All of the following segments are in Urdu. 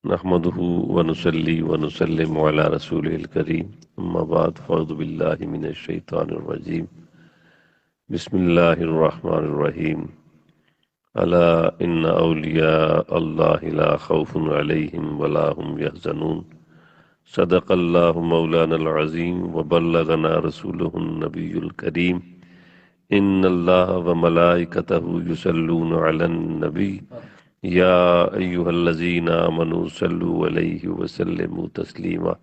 نحمده ونصلي ونسلم على رسوله الكريم اما بعد فاعوذ بالله من الشيطان الرجيم بسم الله الرحمن الرحيم الا ان اولياء الله لا خوف عليهم ولا هم يحزنون صدق الله مولانا العظيم وبلغنا رسوله النبي الكريم ان الله وملائكته يصلون على النبي يا أيها الذين آمنوا صلوا عليه وسلموا تسليما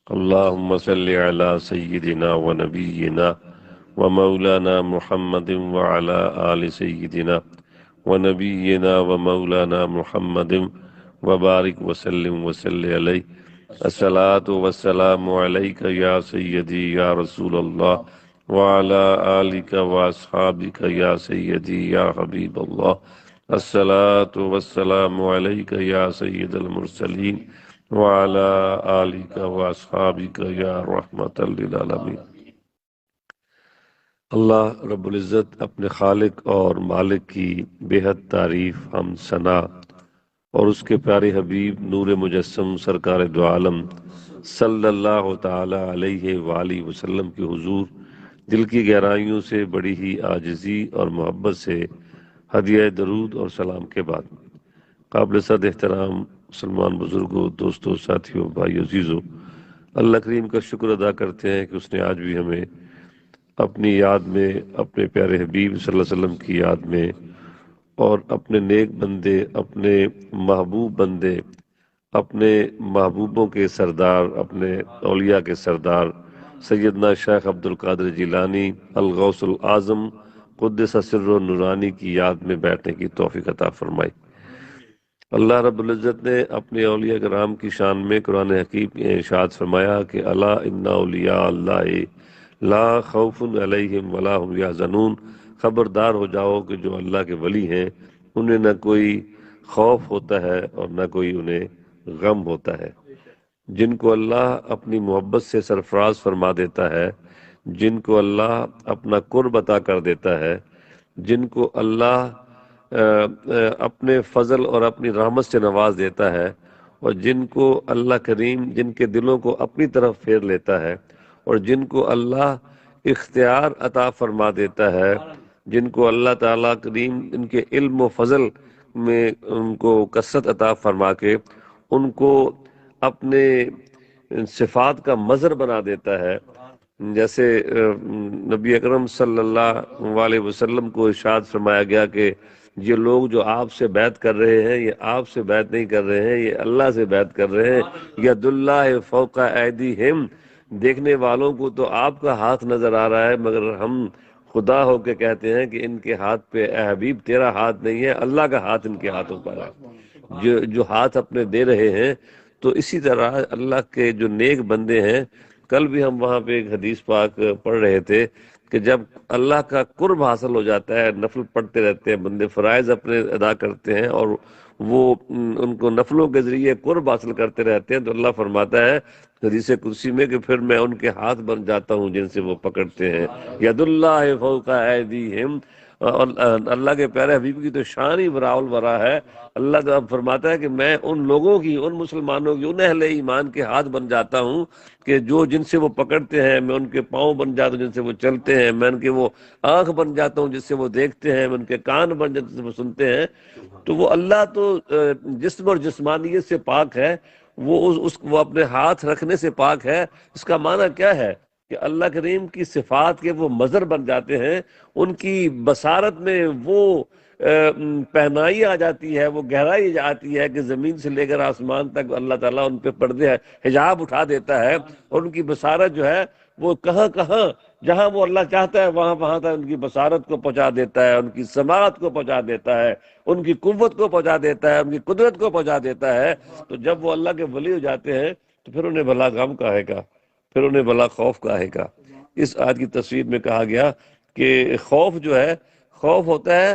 اللهم صل على سيدنا ونبينا ومولانا محمد وعلى آل سيدنا ونبينا ومولانا محمد وبارك وسلم وسلم عليه الصلاة والسلام عليك يا سيدي يا رسول الله وعلى آلك وأصحابك يا سيدي يا حبيب الله الصلاة والسلام عليك يا سيد المرسلين وعلى آلك وأصحابك يا رحمة للعالمين۔ اللہ رب العزت اپنے خالق اور مالک کی بے حد تعریف ہم ثنا اور اس کے پیارے حبیب نور مجسم سرکار دو عالم صلی اللہ تعالی علیہ وآلہ وسلم کے حضور دل کی گہرائیوں سے بڑی ہی عاجزی اور محبت سے ہدیہ درود اور سلام کے بعد قابل صد احترام مسلمان بزرگوں، دوستوں، ساتھیوں، بھائی عزیزوں، اللہ کریم کا شکر ادا کرتے ہیں کہ اس نے آج بھی ہمیں اپنی یاد میں، اپنے پیارے حبیب صلی اللہ علیہ وسلم کی یاد میں اور اپنے نیک بندے، اپنے محبوب بندے، اپنے محبوبوں کے سردار، اپنے اولیاء کے سردار سیدنا شیخ عبد القادر جیلانی الغوث العظم قدس سر و نورانی کی یاد میں بیٹھنے کی توفیق عطا فرمائی۔ اللہ رب العزت نے اپنے اولیاء کرام کی شان میں قرآن حکیم میں ارشاد فرمایا کہ الا ان اولیاء اللہ لا خوف علیہم ولا هم یحزنون، خبردار ہو جاؤ کہ جو اللہ کے ولی ہیں انہیں نہ کوئی خوف ہوتا ہے اور نہ کوئی انہیں غم ہوتا ہے۔ جن کو اللہ اپنی محبت سے سرفراز فرما دیتا ہے، جن کو اللہ اپنا قرب عطا کر دیتا ہے، جن کو اللہ اپنے فضل اور اپنی رحمت سے نواز دیتا ہے، اور جن کو اللہ کریم جن کے دلوں کو اپنی طرف پھیر لیتا ہے، اور جن کو اللہ اختیار عطا فرما دیتا ہے، جن کو اللہ تعالیٰ کریم ان کے علم و فضل میں ان کو کثرت عطا فرما کے ان کو اپنے صفات کا مظہر بنا دیتا ہے، جیسے نبی اکرم صلی اللہ علیہ وسلم کو ارشاد فرمایا گیا کہ یہ لوگ جو آپ سے بیعت کر رہے ہیں یہ آپ سے بیعت نہیں کر رہے ہیں، یہ اللہ سے بیعت کر رہے ہیں۔ ید اللہ فوق ایدیہم، دیکھنے والوں کو تو آپ کا ہاتھ نظر آ رہا ہے، مگر ہم خدا ہو کے کہتے ہیں کہ ان کے ہاتھ پہ اے حبیب تیرا ہاتھ نہیں ہے، اللہ کا ہاتھ ان کے ہاتھوں پر ہے، جو ہاتھ اپنے دے رہے ہیں۔ تو اسی طرح اللہ کے جو نیک بندے ہیں، کل بھی ہم وہاں پہ ایک حدیث پاک پڑھ رہے تھے کہ جب اللہ کا قرب حاصل ہو جاتا ہے، نفل پڑھتے رہتے ہیں بندے، فرائض اپنے ادا کرتے ہیں اور وہ ان کو نفلوں کے ذریعے قرب حاصل کرتے رہتے ہیں، تو اللہ فرماتا ہے حدیث قدسی میں کہ پھر میں ان کے ہاتھ بن جاتا ہوں جن سے وہ پکڑتے ہیں۔ ید اللہ فوق ایدیہم، اور اللہ کے پیارے حبیب کی تو شان ہی براء الورا ہے۔ اللہ تو اب فرماتا ہے کہ میں ان لوگوں کی، ان مسلمانوں کی، ان اہل ایمان کے ہاتھ بن جاتا ہوں کہ جو جن سے وہ پکڑتے ہیں، میں ان کے پاؤں بن جاتا ہوں جن سے وہ چلتے ہیں، میں ان کے وہ آنکھ بن جاتا ہوں جس سے وہ دیکھتے ہیں، میں ان کے کان بن جاتا ہوں جس سے وہ سنتے ہیں۔ تو وہ اللہ تو جسم اور جسمانیت سے پاک ہے، وہ اپنے ہاتھ رکھنے سے پاک ہے۔ اس کا معنی کیا ہے کہ اللہ کریم کی صفات کے وہ مظہر بن جاتے ہیں، ان کی بصارت میں وہ پہنائی آ جاتی ہے، وہ گہرائی آتی ہے کہ زمین سے لے کر آسمان تک اللہ تعالیٰ ان پہ پردے حجاب اٹھا دیتا ہے، اور ان کی بصارت جو ہے وہ کہاں کہاں، جہاں وہ اللہ چاہتا ہے وہاں تک ان کی بصارت کو پہنچا دیتا ہے، ان کی سماعت کو پہنچا دیتا ہے، ان کی قوت کو پہنچا دیتا ہے، ان کی قدرت کو پہنچا دیتا ہے۔ تو جب وہ اللہ کے ولی ہو جاتے ہیں تو پھر انہیں بھلا غم کاہے کا، پھر انہیں بھلا خوف کاہے کا۔ اس آیت کی تصویر میں کہا گیا کہ خوف جو ہے، خوف ہوتا ہے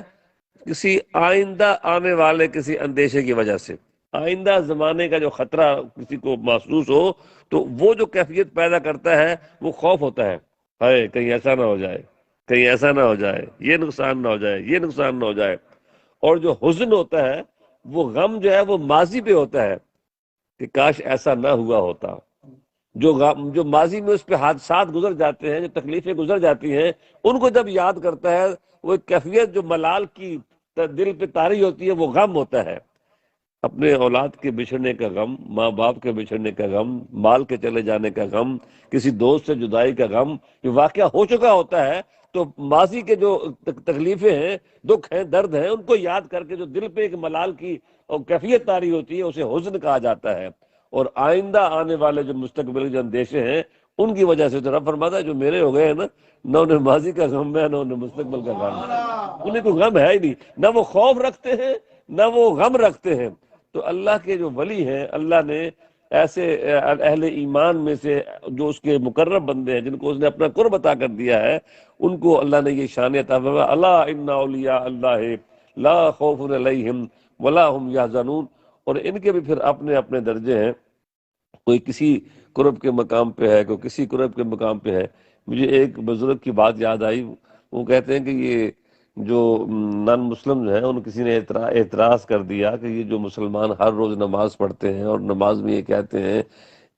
کسی آئندہ آنے والے کسی اندیشے کی وجہ سے، آئندہ زمانے کا جو خطرہ کسی کو محسوس ہو تو وہ جو کیفیت پیدا کرتا ہے وہ خوف ہوتا ہے، ہائے کہیں ایسا نہ ہو جائے، کہیں ایسا نہ ہو جائے، یہ نقصان نہ ہو جائے، یہ نقصان نہ ہو جائے۔ اور جو حزن ہوتا ہے، وہ غم جو ہے وہ ماضی پہ ہوتا ہے، کہ کاش ایسا نہ ہوا ہوتا. جو ماضی میں اس پہ حادثات گزر جاتے ہیں، جو تکلیفیں گزر جاتی ہیں، ان کو جب یاد کرتا ہے، وہ ایک کیفیت جو ملال کی دل پہ طاری ہوتی ہے، وہ غم ہوتا ہے. اپنے اولاد کے بچھڑنے کا غم، ماں باپ کے بچھڑنے کا غم، مال کے چلے جانے کا غم، کسی دوست سے جدائی کا غم، یہ واقعہ ہو چکا ہوتا ہے. تو ماضی کے جو تکلیفیں ہیں، دکھ ہیں، درد ہیں، ان کو یاد کر کے جو دل پہ ایک ملال کی اور کیفیت طاری ہوتی ہے، اسے حزن کہا جاتا ہے. اور آئندہ آنے والے جو مستقبل کے جو اندیشے ہیں، ان کی وجہ سے تو رب فرماتا ہے جو میرے ہو گئے ہیں نا، نہ انہیں ماضی کا غم ہے، نہ انہیں مستقبل کا غم ہے. انہیں کوئی غم ہے ہی نہیں، نہ وہ خوف رکھتے ہیں، نہ وہ غم رکھتے ہیں. تو اللہ کے جو ولی ہیں، اللہ نے ایسے اہل ایمان میں سے جو اس کے مقرب بندے ہیں، جن کو اس نے اپنا قرب عطا کر دیا ہے، ان کو اللہ نے یہ شان عطا فرمایا، الا ان اولیاء اللہ لا خوف علیہم ولا هم یحزنون. اور ان کے بھی پھر اپنے اپنے درجے ہیں. کوئی کسی قرب کے مقام پہ ہے، کوئی کسی قرب کے مقام پہ ہے. مجھے ایک بزرگ کی بات یاد آئی. وہ کہتے ہیں کہ یہ جو نان مسلم ہیں، ان کسی نے اعتراض کر دیا کہ یہ جو مسلمان ہر روز نماز پڑھتے ہیں اور نماز میں یہ کہتے ہیں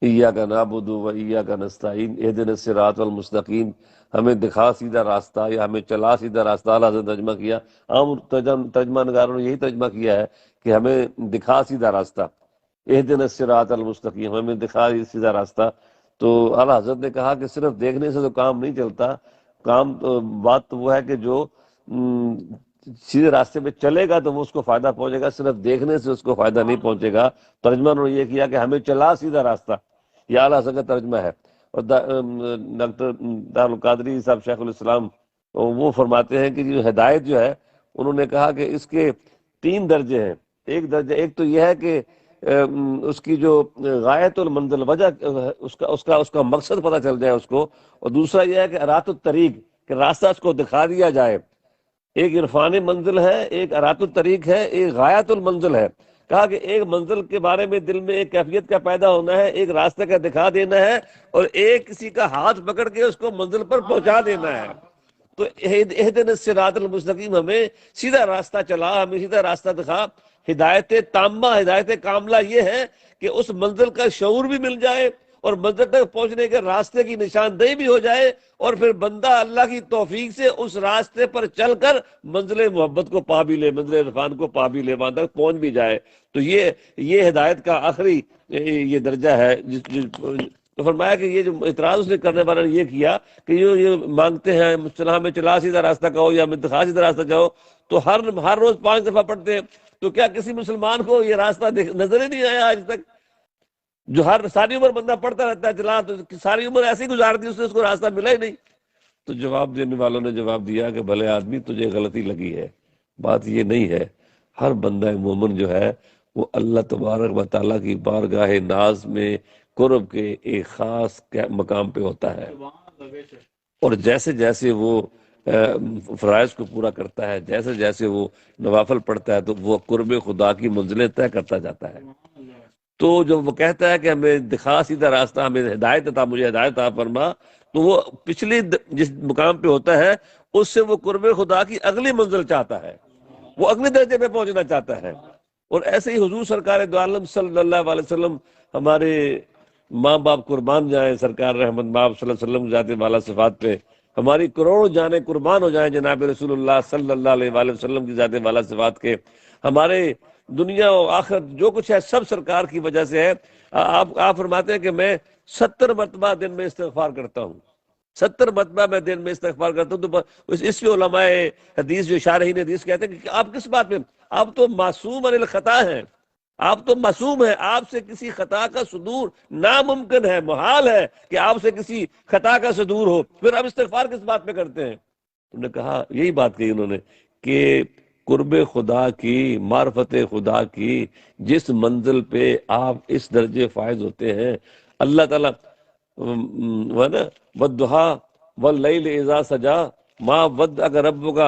ایاک نعبد و ایاک نستعین اہدنا الصراط المستقیم، ہمیں دکھا سیدھا راستہ یا ہمیں چلا سیدھا راستہ. اللہ سے ترجمہ کیا، عام ترجمہ نگاروں نے یہی ترجمہ کیا ہے کہ ہمیں دکھا سیدھا راستہ، اہدنا الصراط المستقیم، ہمیں دکھا سیدھا راستہ. تو اعلیٰ حضرت نے کہا کہ صرف دیکھنے سے تو کام نہیں چلتا، بات تو وہ ہے کہ جو سیدھے راستے پہ چلے گا تو وہ اس کو فائدہ پہنچے گا، صرف دیکھنے سے اس کو فائدہ نہیں پہنچے گا. ترجمہ انہوں نے یہ کیا کہ ہمیں چلا سیدھا راستہ، یہ اعلیٰ حضرت کا ترجمہ ہے. اور ڈاکٹر دارالقادری صاحب شیخ الاسلام وہ فرماتے ہیں کہ جو ہدایت جو ہے، انہوں نے کہا کہ اس کے 3 درجے ہیں. ایک تو یہ ہے کہ اس کی جو غایت المنزل، وجہ اس کا مقصد پتہ چل جائے اس کو. اور دوسرا یہ ہے کہ ارات الطریق، کہ راستہ اس کو دکھا دیا جائے. ایک عرفان منزل ہے، ایک ارات الطریق ہے، ایک غایت المنزل ہے. کہا کہ ایک منزل کے بارے میں دل میں ایک کیفیت کا پیدا ہونا ہے، ایک راستہ کا دکھا دینا ہے، اور ایک کسی کا ہاتھ پکڑ کے اس کو منزل پر پہنچا دینا ہے. تو اہدنا الصراط المستقیم، ہمیں سیدھا راستہ چلا، ہمیں سیدھا راستہ دکھا. ہدایت تامہ، ہدایت کاملہ یہ ہے کہ اس منزل کا شعور بھی مل جائے اور منزل تک پہنچنے کے راستے کی نشاندہی بھی ہو جائے، اور پھر بندہ اللہ کی توفیق سے اس راستے پر چل کر منزل محبت کو پا بھی لے، منزل عرفان کو پا بھی لے، وہاں تک پہنچ بھی جائے. تو یہ ہدایت کا آخری یہ درجہ ہے. تو فرمایا کہ یہ جو اعتراض اس نے کرنے والا نے یہ کیا کہ یہ مانگتے ہیں مصطلح میں چلا سیدھا راستہ کہو یا دکھا سیدھا راستہ کہو، تو ہر روز 5 دفعہ پڑھتے ہیں. تو کیا کسی مسلمان کو یہ راستہ نظر ہی نہیں آیا آج تک؟ جو ساری عمر بندہ پڑھتا رہتا ہے چلا، تو ساری عمر ایسے ہی گزار دی، اس کو راستہ ملا ہی نہیں. تو جواب دینے والوں نے جواب دیا کہ بھلے آدمی، تجھے غلطی لگی ہے، بات یہ نہیں ہے. ہر بندہ مومن جو ہے وہ اللہ تبارک و تعالیٰ کی بارگاہ ناز میں قرب کے ایک خاص مقام پہ ہوتا ہے. اور جیسے جیسے وہ فرائض کو پورا کرتا ہے، جیسے جیسے وہ نوافل پڑھتا ہے، تو وہ قرب خدا کی منزلیں طے کرتا جاتا ہے. تو جب وہ کہتا ہے کہ ہمیں دکھا سیدھا راستہ، ہمیں ہدایت عطا، مجھے ہدایت عطا فرما، تو وہ پچھلی جس مقام پہ ہوتا ہے اس سے وہ قرب خدا کی اگلی منزل چاہتا ہے، وہ اگلے درجے پہ پہنچنا چاہتا ہے. اور ایسے ہی حضور سرکار دو عالم صلی اللہ علیہ وسلم، ہمارے ماں باپ قربان جائیں سرکار رحمت باپ صلی اللہ علیہ وسلم ذات والا صفات پہ، ہماری کروڑوں جانیں قربان ہو جائیں جناب رسول اللہ صلی اللہ علیہ وآلہ وسلم کی ذات والا صفات کے. ہمارے دنیا و آخرت جو کچھ ہے سب سرکار کی وجہ سے ہے. آپ فرماتے ہیں کہ میں 70 مرتبہ دن میں استغفار کرتا ہوں، 70 مرتبہ میں دن میں استغفار کرتا ہوں. تو اس پہ علماء حدیث جو شارحین حدیث کہتے ہیں کہ آپ کس بات میں، آپ تو معصوم عن الخطا ہیں، آپ تو معصوم ہیں، آپ سے کسی خطا کا صدور ناممکن ہے، محال ہے کہ آپ سے کسی خطا کا صدور ہو، پھر آپ استغفار کس بات پہ کرتے ہیں؟ انہوں نے کہا، یہی بات کہی انہوں نے کہ قرب خدا کی، معرفت خدا کی جس منزل پہ آپ اس درجے فائز ہوتے ہیں، اللہ تعالیٰ والضحیٰ واللیل اذا سجا ما ودعک ربک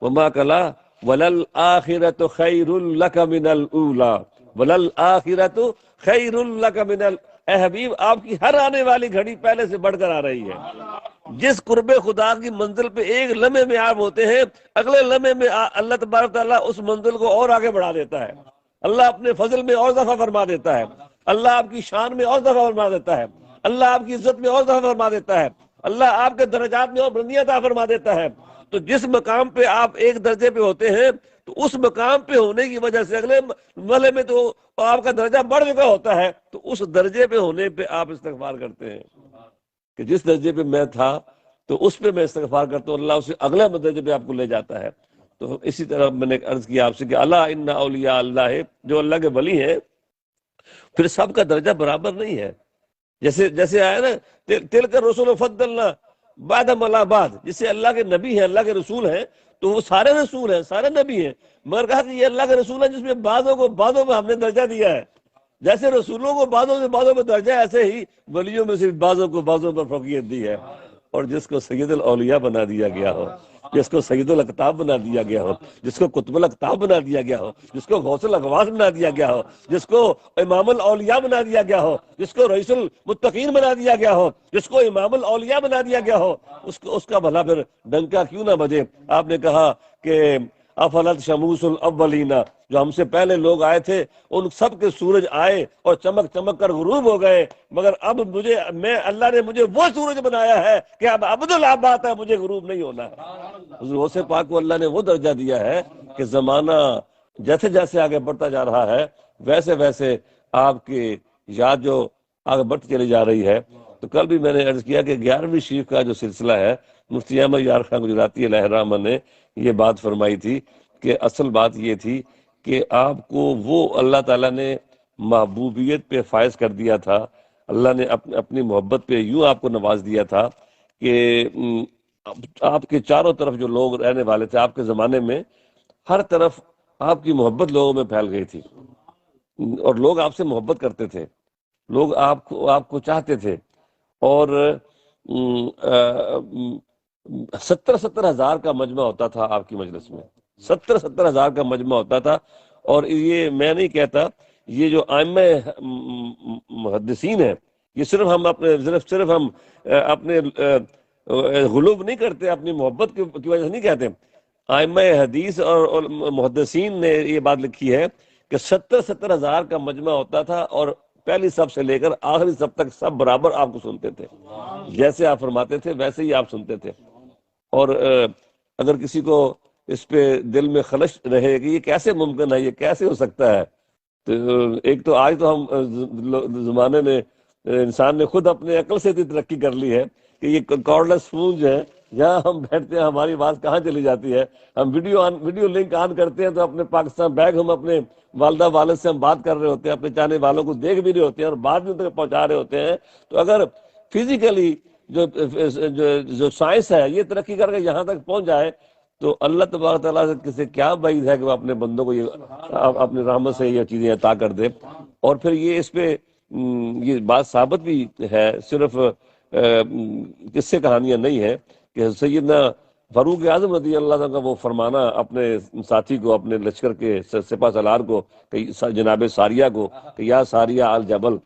وما قلی وللآخرۃ خیر لک من الاولی وللآخرۃ خیر لک من اے حبیب، آپ کی ہر آنے والی گھڑی پہلے سے بڑھ کر آ رہی ہے. جس قرب خدا کی منزل پہ ایک لمحے میں آپ ہوتے ہیں، اگلے لمحے میں اللہ تبارک تعالیٰ اس منزل کو اور آگے بڑھا دیتا ہے، اللہ اپنے فضل میں اور اضافہ فرما دیتا ہے. اللہ آپ کی شان میں اور اضافہ فرما دیتا ہے، اللہ آپ کی عزت میں اور اضافہ فرما دیتا ہے، اللہ آپ کے درجات میں اور بلندیاں عطا فرما دیتا ہے۔ تو جس مقام پہ آپ ایک درجے پہ ہوتے ہیں تو اس مقام پہ ہونے کی وجہ سے اگلے مرحلے میں تو آپ کا درجہ بڑھ چکا ہوتا ہے، تو اس درجے پہ ہونے پہ آپ استغفار کرتے ہیں کہ جس درجے پہ میں تھا تو اس پہ میں استغفار کرتا ہوں، اللہ اسے اگلے درجے پہ آپ کو لے جاتا ہے۔ تو اسی طرح میں نے عرض کیا آپ سے کہ اللہ ان اولیاء اللہ ہے، جو اللہ کے ولی ہیں پھر سب کا درجہ برابر نہیں ہے۔ جیسے آیا نا تل کر رسول فضلنا بعد ملا بعد، جسے اللہ کے نبی ہیں، اللہ کے رسول ہیں، تو وہ سارے رسول ہیں، سارے نبی ہیں، مگر کہا کہ یہ اللہ کے رسول ہیں جس میں بعضوں کو بعضوں میں ہم نے درجہ دیا ہے۔ جیسے رسولوں کو بعضوں سے بعضوں میں درجہ، ایسے ہی ولیوں میں سے بعضوں کو بعضوں پر فوقیت دی ہے۔ اور جس کو سید الاولیاء بنا دیا گیا ہو، جس کو سید الاقطاب بنا دیا گیا ہو، جس کو قطب الاقطاب بنا دیا گیا ہو، جس کو غوث الاغواث بنا دیا گیا ہو، جس کو امام الاولیاء بنا دیا گیا ہو، جس کو رئیس المتقین بنا دیا گیا ہو، جس کو امام الاولیاء بنا دیا گیا ہو، اس کا بھلا پھر ڈنکا کیوں نہ بجے؟ آپ نے کہا کہ افلت شموس الاولین، جو ہم سے پہلے لوگ آئے تھے ان سب کے سورج آئے اور چمک چمک کر غروب ہو گئے، مگر اب اللہ نے مجھے وہ سورج بنایا ہے کہ اب عبدالآباد ہے، مجھے غروب نہیں ہونا ہے۔ حضور غوث پاک کو اللہ نے وہ درجہ دیا ہے کہ زمانہ جیسے جیسے آگے بڑھتا جا رہا ہے ویسے ویسے آپ کی یاد جو آگے بڑھتی چلی جا رہی ہے۔ تو کل بھی میں نے عرض کیا کہ 11ویں شریف کا جو سلسلہ ہے، مفتی احمد یار خان گجراتی علیہ الرحمہ نے یہ بات فرمائی تھی کہ اصل بات یہ تھی کہ آپ کو وہ اللہ تعالیٰ نے محبوبیت پہ فائز کر دیا تھا، اللہ نے اپنی محبت پہ یوں آپ کو نواز دیا تھا کہ آپ کے چاروں طرف جو لوگ رہنے والے تھے آپ کے زمانے میں، ہر طرف آپ کی محبت لوگوں میں پھیل گئی تھی اور لوگ آپ سے محبت کرتے تھے، لوگ آپ کو چاہتے تھے۔ اور 70 ہزار کا مجمع ہوتا تھا آپ کی مجلس میں، 70 ہزار کا مجمع ہوتا تھا۔ اور یہ میں نہیں کہتا، یہ جو ائمہ محدثین ہیں، یہ صرف ہم اپنے غلوب نہیں کرتے، اپنی محبت کی وجہ سے نہیں کہتے۔ ائمہ حدیث اور محدثین نے یہ بات لکھی ہے کہ 70 ہزار کا مجمع ہوتا تھا اور پہلی سب سے لے کر آخری سب تک سب برابر آپ کو سنتے تھے، جیسے آپ فرماتے تھے ویسے ہی آپ سنتے تھے۔ اور اگر کسی کو اس پہ دل میں خلش رہے کہ یہ کیسے ممکن ہے، یہ کیسے ہو سکتا ہے، تو ایک تو آج تو ہم زمانے میں انسان نے خود اپنے عقل سے اتنی ترقی کر لی ہے کہ یہ کارڈلیس فون جو ہے، جہاں ہم بیٹھتے ہیں ہماری آواز کہاں چلی جاتی ہے، ہم ویڈیو لنک آن کرتے ہیں تو اپنے پاکستان بیگ ہم اپنے والدہ والد سے ہم بات کر رہے ہوتے ہیں، اپنے چاہنے والوں کو دیکھ بھی رہے ہوتے ہیں اور بات بھی ان تک پہنچا رہے ہوتے ہیں۔ تو اگر فزیکلی جو سائنس ہے یہ ترقی کر کے یہاں تک پہنچ جائے تو اللہ تبارک تعالیٰ سے کسی کیا بعید ہے کہ وہ اپنے بندوں کو یہ اپنی رحمت سے یہ چیزیں عطا کر دے۔ اور پھر یہ اس پہ یہ بات ثابت بھی ہے، صرف قصے کہانیاں نہیں ہے کہ سیدنا فاروق اعظم رضی اللہ عنہ کا وہ فرمانا اپنے ساتھی کو، اپنے لشکر کے سپہ سالار کو، جناب ساریہ کو کہ یا ساریہ الجبل،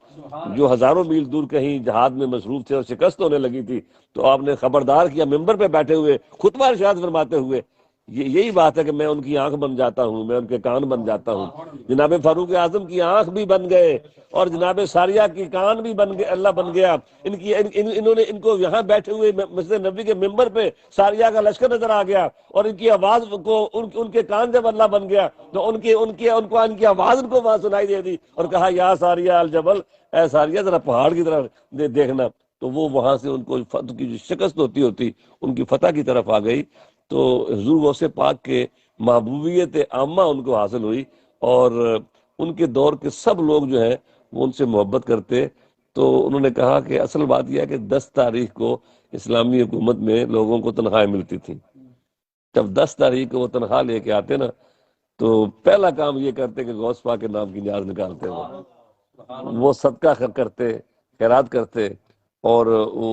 جو ہزاروں میل دور کہیں جہاد میں مصروف تھے اور شکست ہونے لگی تھی، تو آپ نے خبردار کیا ممبر پہ بیٹھے ہوئے خطبہ ارشاد فرماتے ہوئے، یہی بات ہے کہ میں ان کی آنکھ بن جاتا ہوں، میں ان کے کان بن جاتا ہوں۔ جناب فاروق اعظم کی آنکھ بھی بن گئے اور جناب ساریہ کی کان بھی بن گئے، اللہ بن گیا۔ انہوں نے ان کو یہاں بیٹھے ہوئے مسجد نبی کے ممبر پہ ساریہ کا لشکر نظر آ گیا اور ان کی آواز کو ان کے کان جب اللہ بن گیا تو ان کی آواز ان کو وہاں سنائی دے دی اور کہا یا ساریہ الجبل، اے ساریہ ذرا پہاڑ کی طرف دیکھنا۔ تو وہ وہاں سے ان کو فتح کی جو شکست ہوتی ان کی فتح کی طرف آ گئی۔ تو حضور غوث پاک کے محبوبیت عامہ ان کو حاصل ہوئی اور ان کے دور کے سب لوگ جو ہیں وہ ان سے محبت کرتے۔ تو انہوں نے کہا کہ اصل بات یہ ہے کہ 10 تاریخ کو اسلامی حکومت میں لوگوں کو تنخواہیں ملتی تھیں۔ جب 10 تاریخ کو وہ تنخواہ لے کے آتے نا تو پہلا کام یہ کرتے کہ غوث پاک کے نام کی نیاز نکالتے، وہ صدقہ کرتے، خیرات کرتے اور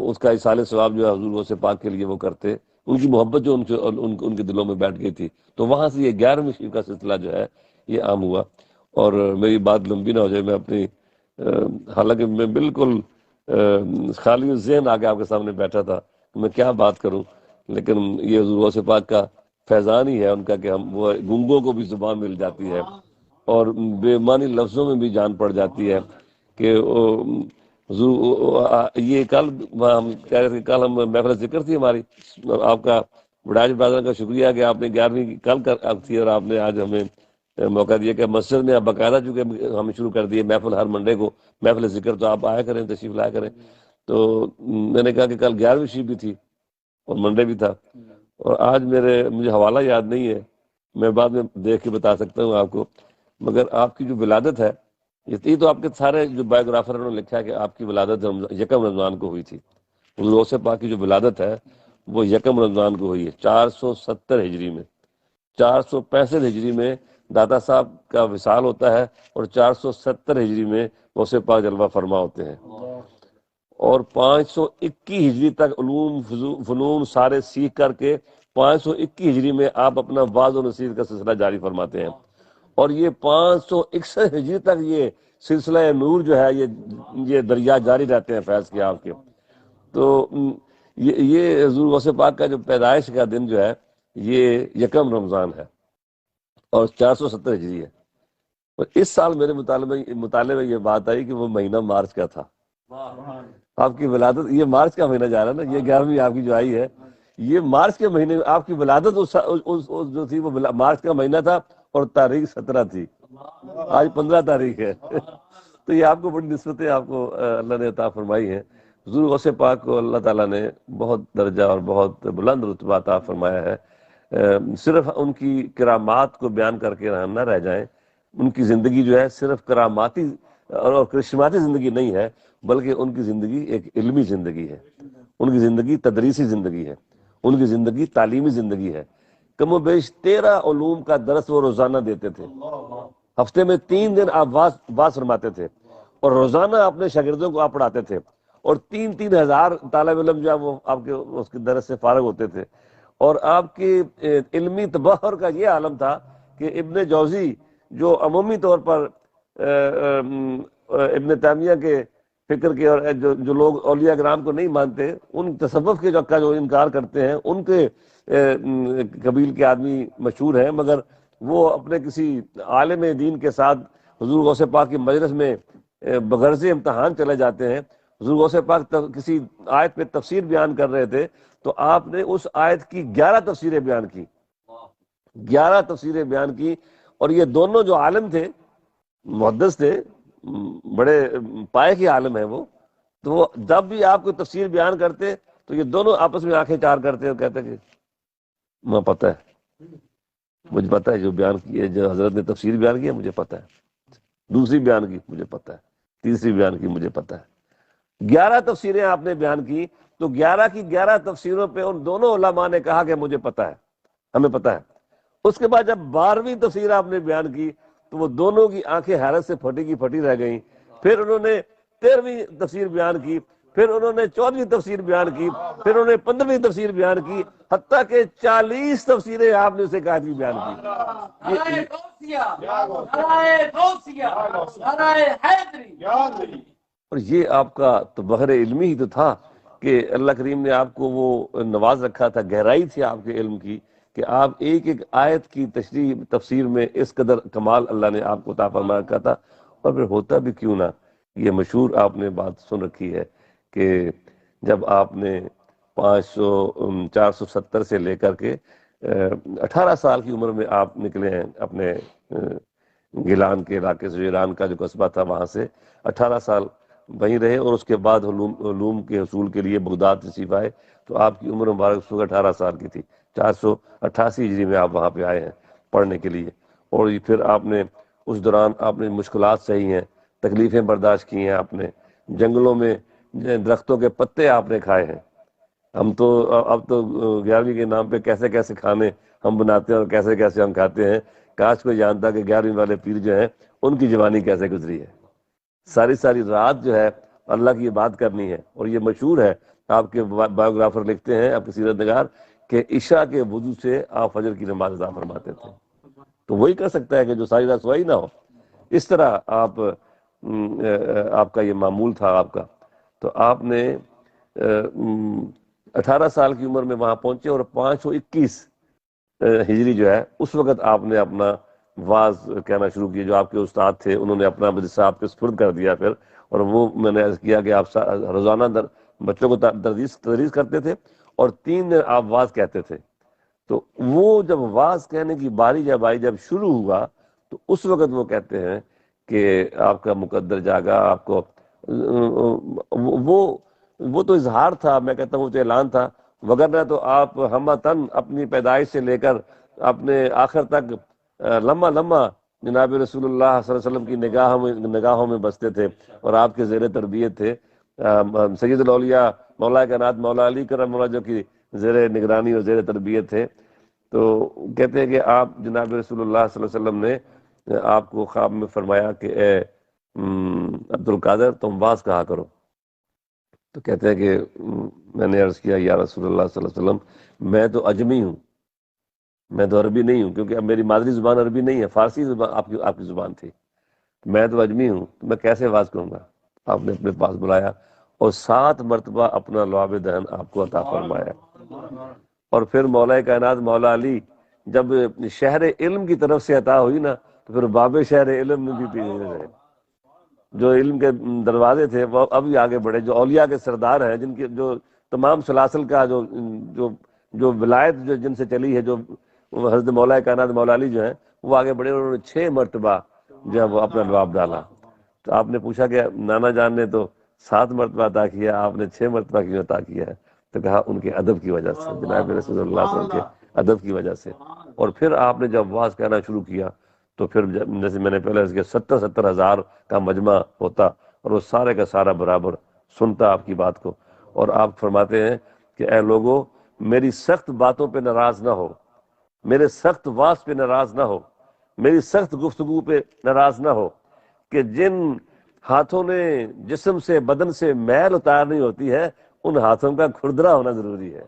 اس کا ایصال ثواب جو ہے حضور غوث پاک کے لیے وہ کرتے۔ ان کی محبت جو ان کے دلوں میں بیٹھ گئی تھی، تو وہاں سے یہ 11ویں شریف کا سلسلہ جو ہے یہ عام ہوا۔ اور میری بات لمبی نہ ہو جائے، میں اپنی حالانکہ میں بالکل خالی ذہن آ کے آپ کے سامنے بیٹھا تھا کہ میں کیا بات کروں، لیکن یہ حضور غوث پاک کا فیضان ہی ہے ان کا کہ ہم وہ گنگوں کو بھی زبان مل جاتی ہے اور بے معنی لفظوں میں بھی جان پڑ جاتی ہے۔ کہ یہ کل ہم کہہ رہے تھے، کل ہم محفل ذکر تھی ہماری، آپ کا وڈاج برادر کا شکریہ کہ آپ نے 11ویں کی کل تھی اور آپ نے آج ہمیں موقع دیا کہ مسجد میں آپ باقاعدہ چونکہ ہم شروع کر دیے محفل ہر منڈے کو محفل ذکر، تو آپ آیا کریں، تشریف لایا کریں۔ تو میں نے کہا کہ کل 11ویں شریف بھی تھی اور منڈے بھی تھا، اور آج مجھے حوالہ یاد نہیں ہے، میں بعد میں دیکھ کے بتا سکتا ہوں آپ کو، مگر آپ کی جو ولادت ہے، یہ تو آپ کے سارے جو بایوگرافر انہوں نے لکھا ہے کہ آپ کی ولادت یکم رمضان کو ہوئی تھی۔ حضور غوث پاک کی جو ولادت ہے وہ یکم رمضان کو ہوئی ہے 470 ہجری میں۔ 465 ہجری میں داتا صاحب کا وصال ہوتا ہے اور 470 ہجری میں غوث پاک جلوہ فرما ہوتے ہیں، اور 521 ہجری تک علوم فنون سارے سیکھ کر کے 521 ہجری میں آپ اپنا واعظ و نصیحت کا سلسلہ جاری فرماتے ہیں، اور یہ 561 ہجری تک یہ سلسلہ نور جو ہے یہ دریا جاری رہتے ہیں فیض کے آپ کے۔ تو یہ حضور غوث پاک کا جو پیدائش کا دن جو ہے یہ یکم رمضان ہے اور 470 ہجری ہے، اور اس سال میرے مطالعے میں یہ بات آئی کہ وہ مہینہ مارچ کا تھا۔ آپ کی ولادت یہ مارچ کا مہینہ جا رہا ہے نا، یہ 11ویں آپ کی جو آئی ہے یہ مارچ کے مہینے میں آپ کی ولادت جو تھی وہ مارچ کا مہینہ تھا، اور تاریخ 17 تھی، آج 15 تاریخ ہے۔ تو یہ آپ کو بڑی نسبتیں آپ کو اللہ نے عطا فرمائی ہیں۔ حضور غوث پاک کو اللہ تعالیٰ نے بہت درجہ اور بہت بلند رتبہ عطا فرمایا ہے۔ صرف ان کی کرامات کو بیان کر کے نہ رہ جائیں، ان کی زندگی جو ہے صرف کراماتی اور کرشماتی زندگی نہیں ہے، بلکہ ان کی زندگی ایک علمی زندگی ہے، ان کی زندگی تدریسی زندگی ہے، ان کی زندگی تعلیمی زندگی ہے۔ کم و بیش 13 علوم کا درس وہ روزانہ دیتے تھے، ہفتے میں 3 دن آپ واز فرماتے تھے، اور روزانہ اپنے شاگردوں کو آپ پڑھاتے تھے، اور 3 ہزار طالب علم جو ہے وہ آپ کے اس کے درس سے فارغ ہوتے تھے، اور آپ کی علمی تبحر کا یہ عالم تھا کہ ابن جوزی جو عمومی طور پر ابن تیمیہ کے فکر کے اور جو لوگ اولیاء کرام کو نہیں مانتے، ان تصوف کے کا جو انکار کرتے ہیں، ان کے قبیل کے آدمی مشہور ہیں، مگر وہ اپنے کسی عالم دین کے ساتھ حضور غوث پاک کی مجلس میں بغرض امتحان چلے جاتے ہیں۔ حضور غوث پاک کسی آیت پہ تفسیر بیان کر رہے تھے تو آپ نے اس آیت کی 11 تفسیریں بیان کی، 11 تفسیریں بیان کی، اور یہ دونوں جو عالم تھے، محدث تھے، بڑے پائے کے عالم ہیں وہ، تو وہ جب بھی آپ کو تفسیر بیان کرتے تو یہ دونوں آپس میں آنکھیں چار کرتے اور کہتے کہ مجھے پتہ ہے، مجھے پتہ ہے جو بیان کی، جو حضرت نے تفسیر بیان کی مجھے پتہ ہے، دوسری بیان کی مجھے پتہ ہے، تیسری بیان کی مجھے پتہ ہے۔ 11 تفسیریں آپ نے بیان کی، تو 11 کی 11 تفسیروں پہ ان دونوں علماء نے کہا کہ مجھے پتہ ہے، ہمیں پتہ ہے۔ اس کے بعد جب 12ویں تفسیر آپ نے بیان کی تو وہ دونوں کی آنکھیں حیرت سے پھٹی کی پھٹی رہ گئیں۔ پھر انہوں نے 13ویں تفسیر بیان کی، پھر انہوں نے 14ویں تفسیر بیان کی، پھر انہوں نے 15ویں تفسیر بیان کی، حتیٰ کہ 40 تفسیریں آپ نے اسے کہا کہ بیان کی۔ اور یہ آپ کا تو بحر علمی ہی تو تھا کہ اللہ کریم نے آپ کو وہ نواز رکھا تھا، گہرائی تھی آپ کے علم کی کہ آپ ایک ایک آیت کی تشریح تفسیر میں اس قدر کمال اللہ نے آپ کو عطا فرما رکھا تھا۔ اور پھر ہوتا بھی کیوں نہ، یہ مشہور آپ نے بات سن رکھی ہے کہ جب آپ نے 470 سے لے کر کے 18 سال کی عمر میں آپ نکلے ہیں اپنے گیلان کے علاقے سے، ایران کا جو قصبہ تھا وہاں سے 18 سال وہیں رہے، اور اس کے بعد علوم کے حصول کے لیے بغداد تشریف آئے، تو آپ کی عمر مبارک اس وقت 18 سال کی تھی۔ 488 ہجری میں آپ وہاں پہ آئے ہیں پڑھنے کے لیے، اور پھر آپ نے اس دوران آپ نے مشکلات سہی ہیں، تکلیفیں برداشت کی ہیں، آپ نے جنگلوں میں درختوں کے پتے آپ نے کھائے ہیں۔ ہم تو اب تو 11ویں کے نام پہ کیسے کیسے کھانے ہم بناتے ہیں اور کیسے کیسے ہم کھاتے ہیں، کاش کوئی جانتا کہ 11ویں والے پیر جو ہیں ان کی جوانی کیسے گزری ہے۔ ساری ساری رات جو ہے اللہ کی بات کرنی ہے، اور یہ مشہور ہے، آپ کے بایوگرافر لکھتے ہیں، آپ کے سیرت نگار، کہ عشاء کے وضو سے آپ فجر کی نماز ادا فرماتے تھے۔ تو وہی کر سکتا ہے کہ جو ساری رات سوئی نہ ہو، اس طرح آپ کا یہ معمول تھا آپ کا۔ تو آپ نے 18 سال کی عمر میں وہاں پہنچے، اور 521 ہجری جو ہے اس وقت آپ نے اپنا واز کہنا شروع کیے. جو آپ کے استاد تھے انہوں نے اپنا مدرسہ آپ کے سپرد کر دیا پھر, اور وہ میں نے عرض کیا کہ آپ روزانہ بچوں کو تدریس کرتے تھے, اور 3 دن آپ واز کہتے تھے. تو وہ جب واز کہنے کی باری جب آئی, جب شروع ہوا, تو اس وقت وہ کہتے ہیں کہ آپ کا مقدر جاگا. آپ کو وہ تو اظہار تھا, میں کہتا ہوں وہ تو اعلان تھا, وگرنہ تو آپ ہمتن اپنی پیدائش سے لے کر اپنے آخر تک لمحہ جناب رسول اللہ صلی اللہ علیہ وسلم کی نگاہوں میں بستے تھے, اور آپ کے زیر تربیت تھے سید الاولیاء مولا کائنات مولا علی کرم اللہ جو کی زیر نگرانی اور زیر تربیت تھے. تو کہتے ہیں کہ آپ جناب رسول اللہ صلی اللہ علیہ وسلم نے آپ کو خواب میں فرمایا کہ اے عبد القادر تم واز کہا کرو. تو کہتے ہیں کہ میں نے عرض کیا یا رسول اللہ صلی اللہ علیہ وسلم, میں تو اجمی ہوں, میں تو عربی نہیں ہوں, کیونکہ اب میری مادری زبان عربی نہیں ہے, فارسی زبان آپ کی زبان تھی. میں تو اجمی ہوں, تو میں کیسے واز کروں گا؟ آپ نے اپنے پاس بلایا اور 7 مرتبہ اپنا لعاب دہن آپ کو عطا فرمایا. اور پھر مولا کائنات مولا علی جب شہر علم کی طرف سے عطا ہوئی نا, تو پھر باب شہر علم میں بھی پیچھے رہے. جو علم کے دروازے تھے وہ اب بھی آگے بڑھے. جو اولیاء کے سردار ہیں, جن کے جو تمام سلاسل کا جو ولایت جو جن سے چلی ہے, جو حضرت مولا کائنات مولا علی جو ہیں, وہ آگے بڑھے. انہوں نے 6 مرتبہ جو ہے وہ اپنا لعاب ڈالا. تو آپ نے پوچھا کہ نانا جان نے تو 7 مرتبہ عطا کیا, آپ نے 6 مرتبہ کیوں عطا کیا ہے؟ تو کہا ان کے ادب کی وجہ سے, جناب رسول اللہ صلی اللہ علیہ وسلم کے ادب کی وجہ سے. اور پھر آپ نے جب واز کہنا شروع کیا, تو پھر جیسے میں نے پہلے اس کے 70 ہزار کا مجمع ہوتا, اور وہ سارے کا سارا برابر سنتا آپ کی بات کو. اور آپ فرماتے ہیں کہ اے لوگو, میری سخت باتوں پہ ناراض نہ ہو, میرے سخت واز پہ ناراض نہ ہو, میری سخت گفتگو پہ ناراض نہ ہو, کہ جن ہاتھوں نے جسم سے بدن سے میل اتارنی ہوتی ہے, ان ہاتھوں کا کھردرا ہونا ضروری ہے.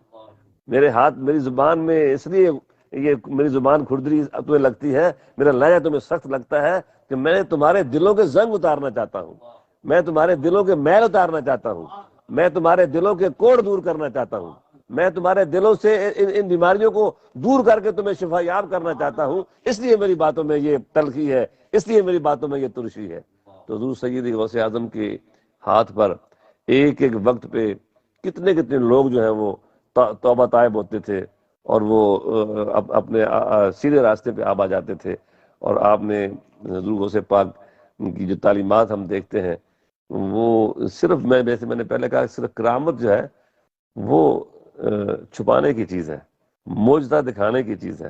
میرے ہاتھ میری زبان میں اس لیے یہ میری زبان کھردری تمہیں لگتی ہے, میرا لہجہ تمہیں سخت لگتا ہے, کہ میں تمہارے دلوں کے زنگ اتارنا چاہتا ہوں, میں تمہارے دلوں کے میل اتارنا چاہتا ہوں, میں تمہارے دلوں کے کوڑ دور کرنا چاہتا ہوں, میں تمہارے دلوں سے ان بیماریوں کو دور کر کے تمہیں شفا یاب کرنا چاہتا ہوں. اس لیے میری باتوں میں یہ تلخی ہے, اس لیے میری باتوں میں یہ ترشی ہے. تو حضور سید غوث اعظم کے ہاتھ پر ایک ایک وقت پہ کتنے لوگ جو ہیں وہ توبہ طائب ہوتے تھے, اور وہ اپنے سیدھے راستے پہ آ جاتے تھے. اور آپ نے حضور غوث پاک کی جو تعلیمات ہم دیکھتے ہیں, وہ صرف میں نے پہلے کہا, صرف کرامت جو ہے وہ چھپانے کی چیز ہے, معجزہ دکھانے کی چیز ہے.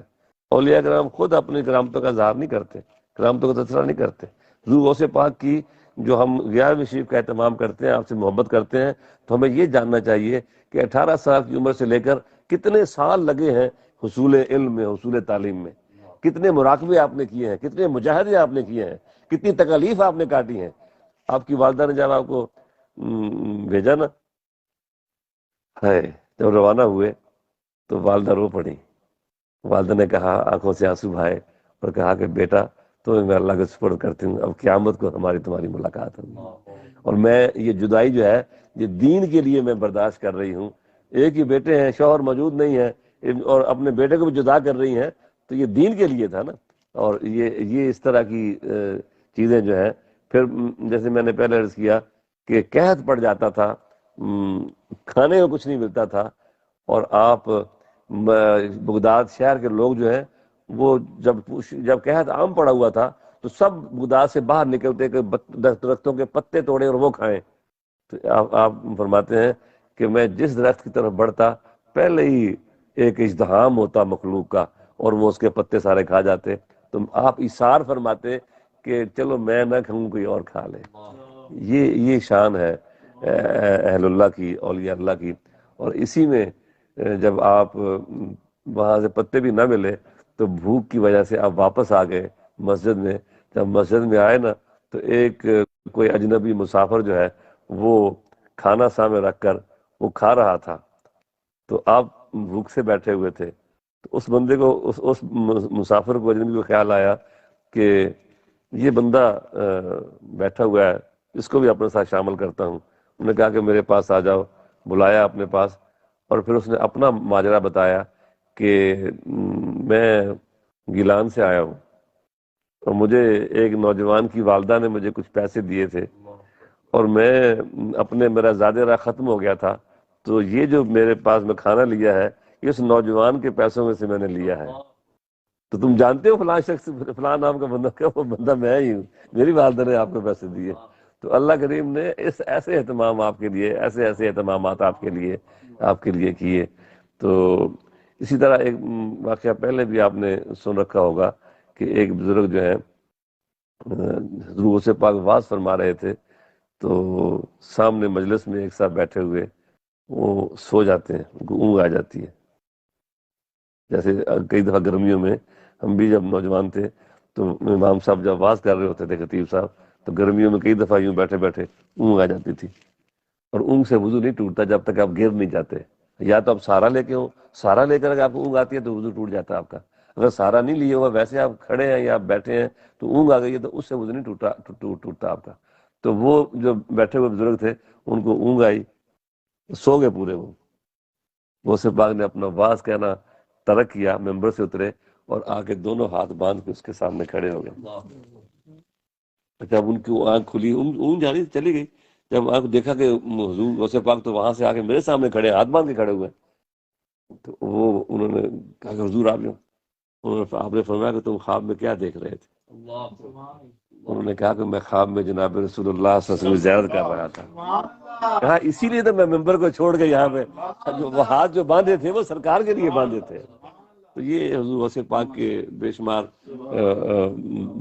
اولیاء کرام خود اپنی کرامتوں کا اظہار نہیں کرتے, کرامتوں کا تذکرہ نہیں کرتے. حضور غوث پاک کی جو ہم غیاب شریف کا اہتمام کرتے ہیں, آپ سے محبت کرتے ہیں, تو ہمیں یہ جاننا چاہیے کہ 18 سال کی عمر سے لے کر کتنے سال لگے ہیں حصول علم میں, حصول تعلیم میں, کتنے مراقبے آپ نے کیے ہیں, کتنے مجاہدے آپ نے کیے ہیں, کتنی تکالیف آپ نے کاٹی ہیں. آپ کی والدہ نے جب آپ کو بھیجا نا, ہے جب روانہ ہوئے تو والدہ رو پڑی. والدہ نے کہا, آنکھوں سے آنسو بہائے, اور کہا کہ بیٹا تو میں اللہ کے سپرد کرتی ہوں, اب قیامت کو تمہاری ملاقات ہوگی, اور میں یہ جدائی جو ہے یہ دین کے لیے میں برداشت کر رہی ہوں. ایک ہی بیٹے ہیں, شوہر موجود نہیں ہے, اور اپنے بیٹے کو بھی جدا کر رہی ہیں, تو یہ دین کے لیے تھا نا. اور یہ اس طرح کی چیزیں جو ہیں, پھر جیسے میں نے پہلے عرض کیا کہ قحط پڑ جاتا تھا, کھانے کو کچھ نہیں ملتا تھا, اور آپ بغداد شہر کے لوگ جو ہیں وہ جب قحط عام پڑا ہوا تھا, تو سب بغداد سے باہر نکلتے کہ درختوں کے پتے توڑے اور وہ کھائیں. تو آپ فرماتے ہیں کہ میں جس درخت کی طرف بڑھتا, پہلے ہی ایک ازدحام ہوتا مخلوق کا, اور وہ اس کے پتے سارے کھا جاتے. تو آپ ایثار فرماتے کہ چلو میں نہ کھاؤں, کوئی اور کھا لے. یہ شان ہے اہل اللہ کی, اولیاء اللہ کی. اور اسی میں جب آپ وہاں سے پتے بھی نہ ملے, تو بھوک کی وجہ سے آپ واپس آ گئے مسجد میں. جب مسجد میں آئے نا, تو ایک کوئی اجنبی مسافر جو ہے وہ کھانا سامنے رکھ کر وہ کھا رہا تھا, تو آپ بھوک سے بیٹھے ہوئے تھے. تو اس بندے کو, اس مسافر کو, اجنبی کو خیال آیا کہ یہ بندہ بیٹھا ہوا ہے, اس کو بھی اپنے ساتھ شامل کرتا ہوں. انہوں نے کہا کہ میرے پاس آ جاؤ, بلایا اپنے پاس, اور پھر اس نے اپنا ماجرا بتایا کہ میں گیلان سے آیا ہوں, اور مجھے ایک نوجوان کی والدہ نے مجھے کچھ پیسے دیے تھے، اور میں میرا زیادہ راہ ختم ہو گیا تھا، تو یہ جو میرے پاس میں کھانا لیا ہے یہ اس نوجوان کے پیسوں میں سے میں نے لیا ہے۔ تو تم جانتے ہو فلاں شخص، فلاں نام کا بندہ، کیا وہ بندہ میں ہی ہوں، میری والدہ نے آپ کو پیسے دیے۔ تو اللہ کریم نے ایسے اہتمام آپ کے لیے، ایسے اہتمامات آپ کے لیے کیے۔ تو اسی طرح ایک واقعہ پہلے بھی آپ نے سن رکھا ہوگا کہ ایک بزرگ جو ہیں حضور غوث پاک واز فرما رہے تھے، تو سامنے مجلس میں ایک ساتھ بیٹھے ہوئے وہ سو جاتے ہیں، ان کو اونگ آ جاتی ہے۔ جیسے کئی دفعہ گرمیوں میں ہم بھی جب نوجوان تھے تو امام صاحب جب واز کر رہے ہوتے تھے، خطیب صاحب، تو گرمیوں میں کئی دفعہ یوں بیٹھے بیٹھے اونگ آ جاتی تھی، اور اونگ سے وضو نہیں ٹوٹتا جب تک آپ گر نہیں جاتے۔ یا تو آپ سہارا لے کے ہو، سہارا لے کر اگر آپ کو اونگ آتی ہے تو وضو ٹوٹ جاتا ہے آپ کا۔ اگر سہارا نہیں لیے ہوا، ویسے آپ کھڑے ہیں یا آپ بیٹھے ہیں تو اونگ آ گئی ہے تو اس سے وضو نہیں ٹوٹتا آپ کا۔ تو وہ جو بیٹھے ہوئے بزرگ تھے ان کو اونگ آئی، سو گئے پورے۔ وہ غوث پاک نے اپنا واز کہنا ترک کیا، ممبر سے اترے اور آ کے دونوں ہاتھ باندھ کے اس کے سامنے کھڑے ہو گئے۔ جب ان کی آنکھ کھلی، اونگ جاری چلی گئی، جب آنکھ دیکھا کہ حضور غوث پاک تو وہاں سے آ کے میرے سامنے کھڑے، ہاتھ باندھ کے کھڑے ہوئے، تو انہوں نے کہا کہ حضور آپ آپ نے فرمایا کہ تم خواب میں کیا دیکھ رہے تھے؟ انہوں نے کہا کہ میں خواب میں جناب رسول اللہ صلی اللہ علیہ وسلم زیارت کر رہا تھا۔ کہا اسی لیے تو میں ممبر کو چھوڑ کے یہاں پہ، وہ ہاتھ جو باندھے تھے وہ سرکار کے لیے باندھے تھے۔ تو یہ حضور غوث پاک کے بے شمار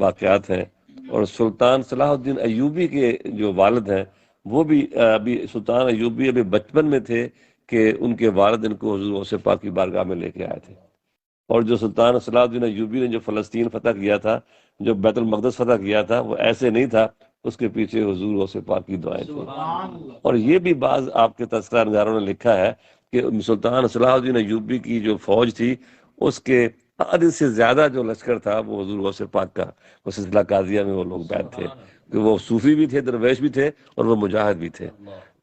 واقعات ہیں۔ اور سلطان صلاح الدین ایوبی کے جو والد ہیں وہ بھی ابھی سلطان ایوبی ابھی بچپن میں تھے کہ ان کے والد ان کو حضور غوث پاک کی بارگاہ میں لے کے آئے تھے۔ اور جو سلطان صلاح الدین ایوبی نے جو فلسطین فتح کیا تھا، جو بیت المقدس فتح کیا تھا، وہ ایسے نہیں تھا، اس کے پیچھے حضور غوث پاک کی دعائیں تھیں۔ اور یہ بھی بعض آپ کے تذکرہ نگاروں نے لکھا ہے کہ سلطان صلاح الدین ایوبی کی جو فوج تھی اس کے آدھے سے زیادہ جو لشکر تھا وہ حضور غوث پاک کا، وہ سلسلہ قادریہ میں وہ لوگ بیعت تھے، کہ وہ صوفی بھی تھے، درویش بھی تھے، اور وہ مجاہد بھی تھے۔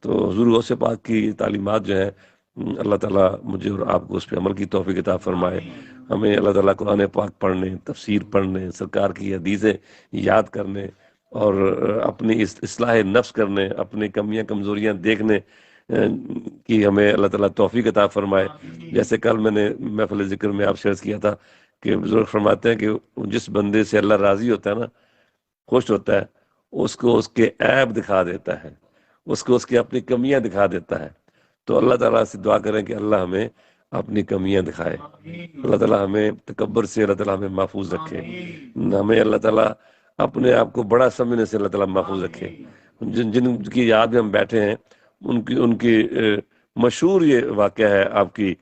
تو حضور غوث پاک کی تعلیمات جو ہیں، اللہ تعالیٰ مجھے اور آپ کو اس پہ عمل کی توفیق عطا فرمائے۔ ہمیں اللہ تعالیٰ قرآن پاک پڑھنے، تفسیر پڑھنے، سرکار کی حدیثیں یاد کرنے، اور اپنی اصلاح نفس کرنے، اپنی کمیاں کمزوریاں دیکھنے کی ہمیں اللہ تعالیٰ توفیق عطا فرمائے۔ جیسے کل میں نے محفل ذکر میں آپ سے عرض کیا تھا کہ بزرگ فرماتے ہیں کہ جس بندے سے اللہ راضی ہوتا ہے نا، خوش ہوتا ہے، اس کو اس کے عیب دکھا دیتا ہے، اس کو اس کی اپنی کمیاں دکھا دیتا ہے۔ تو اللہ تعالیٰ سے دعا کریں کہ اللہ ہمیں اپنی کمیاں دکھائے، اللہ تعالیٰ ہمیں تکبر سے اللہ تعالیٰ ہمیں محفوظ رکھے، ہمیں اللہ تعالیٰ اپنے آپ کو بڑا سمجھنے سے اللہ تعالیٰ محفوظ رکھے۔ جن کی یاد میں ہم بیٹھے ہیں ان کی مشہور یہ واقعہ ہے آپ کی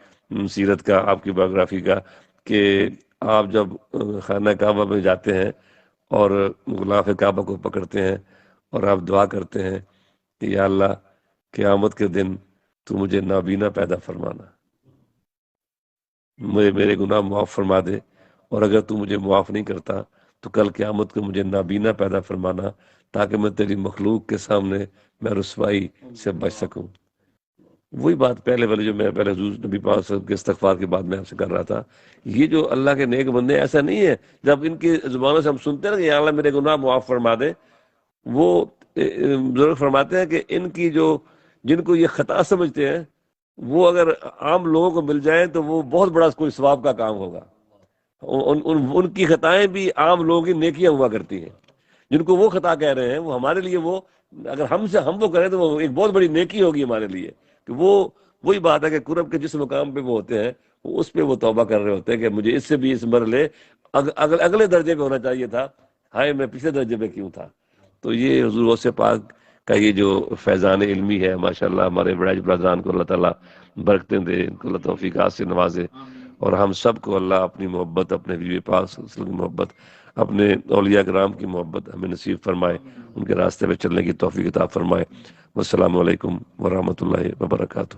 سیرت کا، آپ کی بایوگرافی کا، کہ آپ جب خانہ کعبہ میں جاتے ہیں اور غلاف کعبہ کو پکڑتے ہیں اور آپ دعا کرتے ہیں کہ یا اللہ قیامت کے دن تو مجھے نابینا پیدا فرمانا، میرے گناہ معاف فرما دے، اور اگر تو مجھے معاف نہیں کرتا تو کل قیامت کو مجھے نابینا پیدا فرمانا، تاکہ میں تیری مخلوق کے سامنے میں رسوائی سے بچ سکوں۔ وہی بات پہلے والی جو میں پہلے حضور نبی پاک صلی اللہ علیہ وسلم کے استغفار کی بات میں آپ سے کر رہا تھا، یہ جو اللہ کے نیک بندے، ایسا نہیں ہے جب ان کی زبانوں سے ہم سنتے ہیں نا کہ یا اللہ میرے گناہ معاف فرما دے، وہ بزرگ فرماتے ہیں کہ ان کی جن کو یہ خطا سمجھتے ہیں، وہ اگر عام لوگوں کو مل جائیں تو وہ بہت بڑا کوئی ثواب کا کام ہوگا۔ ان کی خطائیں بھی عام لوگوں کی نیکیاں ہوا کرتی ہیں، جن کو وہ خطا کہہ رہے ہیں وہ ہمارے لیے، وہ اگر ہم وہ کریں تو وہ ایک بہت بڑی نیکی ہوگی ہمارے لیے۔ کہ وہی بات ہے کہ قرب کے جس مقام پہ وہ ہوتے ہیں اس پہ وہ توبہ کر رہے ہوتے ہیں کہ مجھے اس سے بھی اس مرحلے اگلے درجے پہ ہونا چاہیے تھا، ہائے میں پچھلے درجے پہ کیوں تھا۔ تو یہ حضور غوث پاک کا یہ جو فیضان علمی ہے، ماشاءاللہ ہمارے بڑائی برادران کو اللہ تعالیٰ برکتیں دے، ان کو اللہ توفیقات سے نوازے، اور ہم سب کو اللہ اپنی محبت، اپنے حبیب پاک صلی اللہ علیہ وسلم کی محبت، اپنے اولیاء کرام کی محبت ہمیں نصیب فرمائے، ان کے راستے پہ چلنے کی توفیق عطا فرمائے۔ والسلام علیکم ورحمۃ اللہ وبرکاتہ۔